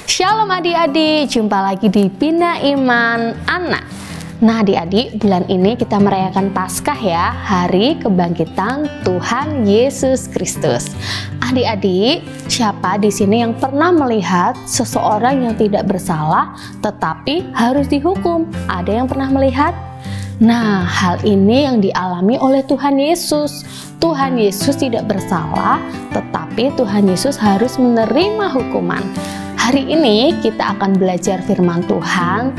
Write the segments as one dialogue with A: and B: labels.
A: Shalom adik-adik, jumpa lagi di Bina Iman Anak. Nah adik-adik, bulan ini kita merayakan Paskah ya, Hari Kebangkitan Tuhan Yesus Kristus. Adik-adik, siapa di sini yang pernah melihat seseorang yang tidak bersalah tetapi harus dihukum? Ada yang pernah melihat? Nah, hal ini yang dialami oleh Tuhan Yesus. Tuhan Yesus tidak bersalah, tetapi Tuhan Yesus harus menerima hukuman. Hari ini kita akan belajar firman Tuhan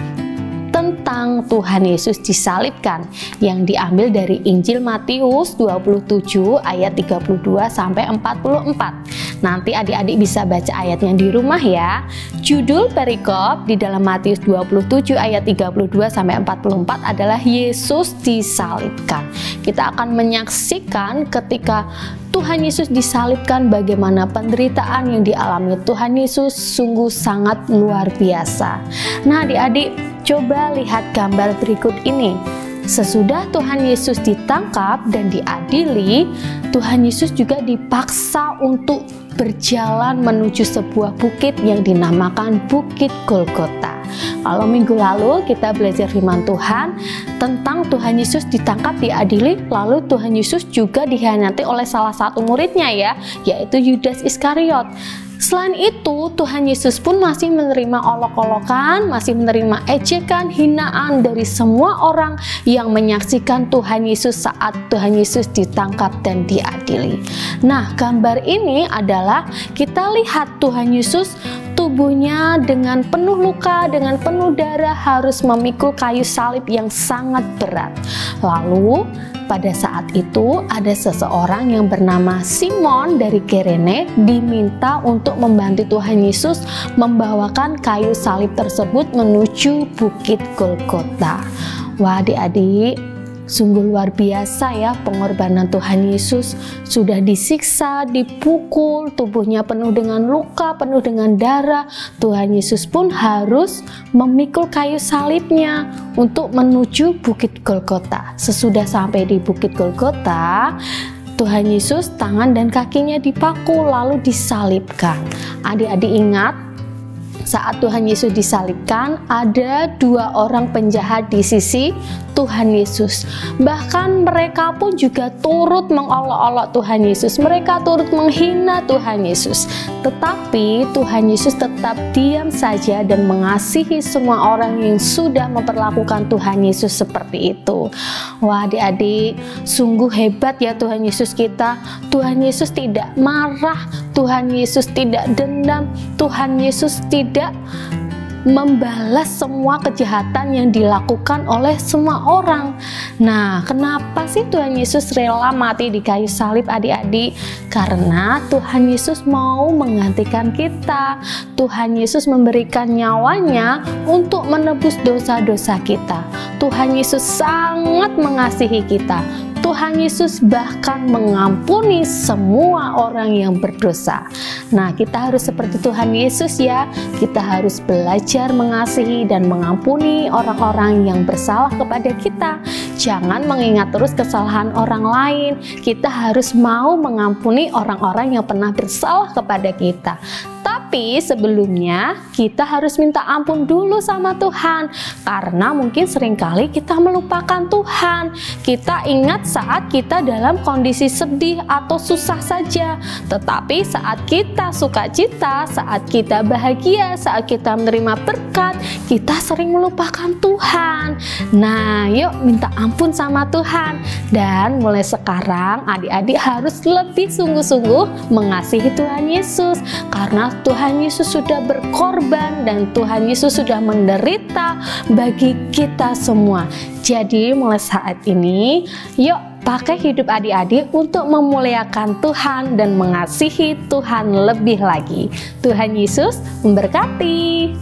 A: tentang Tuhan Yesus disalibkan yang diambil dari Injil Matius 27 ayat 32 sampai 44. Nanti adik-adik bisa baca ayatnya di rumah ya. Judul perikop di dalam Matius 27 ayat 32 sampai 44 adalah Yesus disalibkan. Kita akan menyaksikan ketika Tuhan Yesus disalibkan, bagaimana penderitaan yang dialami Tuhan Yesus sungguh sangat luar biasa. Nah adik-adik, coba lihat gambar berikut ini. Sesudah Tuhan Yesus ditangkap dan diadili, Tuhan Yesus juga dipaksa untuk berjalan menuju sebuah bukit yang dinamakan Bukit Golgota. Kalau minggu lalu kita belajar firman Tuhan tentang Tuhan Yesus ditangkap, diadili, lalu Tuhan Yesus juga dikhianati oleh salah satu muridnya ya, yaitu Yudas Iskariot. Selain itu, Tuhan Yesus pun masih menerima olok-olokan, masih menerima ejekan, hinaan dari semua orang yang menyaksikan Tuhan Yesus saat Tuhan Yesus ditangkap dan diadili. Nah, gambar ini adalah kita lihat Tuhan Yesus tubuhnya dengan penuh luka, dengan penuh darah, harus memikul kayu salib yang sangat berat. Lalu pada saat itu ada seseorang yang bernama Simon dari Kirene diminta untuk membantu Tuhan Yesus membawakan kayu salib tersebut menuju Bukit Golgota. Wah adik-adik, sungguh luar biasa ya pengorbanan Tuhan Yesus. Sudah disiksa, dipukul, tubuhnya penuh dengan luka, penuh dengan darah. Tuhan Yesus pun harus memikul kayu salibnya untuk menuju Bukit Golgota. Sesudah sampai di Bukit Golgota, Tuhan Yesus tangan dan kakinya dipaku lalu disalibkan. Adik-adik ingat, saat Tuhan Yesus disalibkan, ada dua orang penjahat di sisi Tuhan Yesus. Bahkan mereka pun juga turut mengolok-olok Tuhan Yesus. Mereka turut menghina Tuhan Yesus. Tetapi Tuhan Yesus tetap diam saja dan mengasihi semua orang yang sudah memperlakukan Tuhan Yesus seperti itu. Wah adik-adik, sungguh hebat ya Tuhan Yesus kita. Tuhan Yesus tidak marah, Tuhan Yesus tidak dendam, Tuhan Yesus tidak membalas semua kejahatan yang dilakukan oleh semua orang. Nah, kenapa sih Tuhan Yesus rela mati di kayu salib adik-adik? Karena Tuhan Yesus mau menggantikan kita. Tuhan Yesus memberikan nyawanya untuk menebus dosa-dosa kita. Tuhan Yesus sangat mengasihi kita. Tuhan Yesus bahkan mengampuni semua orang yang berdosa. Nah, kita harus seperti Tuhan Yesus ya. Kita harus belajar mengasihi dan mengampuni orang-orang yang bersalah kepada kita. Jangan mengingat terus kesalahan orang lain. Kita harus mau mengampuni orang-orang yang pernah bersalah kepada kita. Tapi sebelumnya kita harus minta ampun dulu sama Tuhan, karena mungkin seringkali kita melupakan Tuhan. Kita ingat saat kita dalam kondisi sedih atau susah saja, tetapi saat kita sukacita, saat kita bahagia, saat kita menerima berkat, kita sering melupakan Tuhan. Nah, yuk minta ampun sama Tuhan. Dan mulai sekarang adik-adik harus lebih sungguh-sungguh mengasihi Tuhan Yesus, karena Tuhan Yesus sudah berkorban dan Tuhan Yesus sudah menderita bagi kita semua. Jadi mulai saat ini, yuk pakai hidup adik-adik untuk memuliakan Tuhan dan mengasihi Tuhan lebih lagi. Tuhan Yesus memberkati.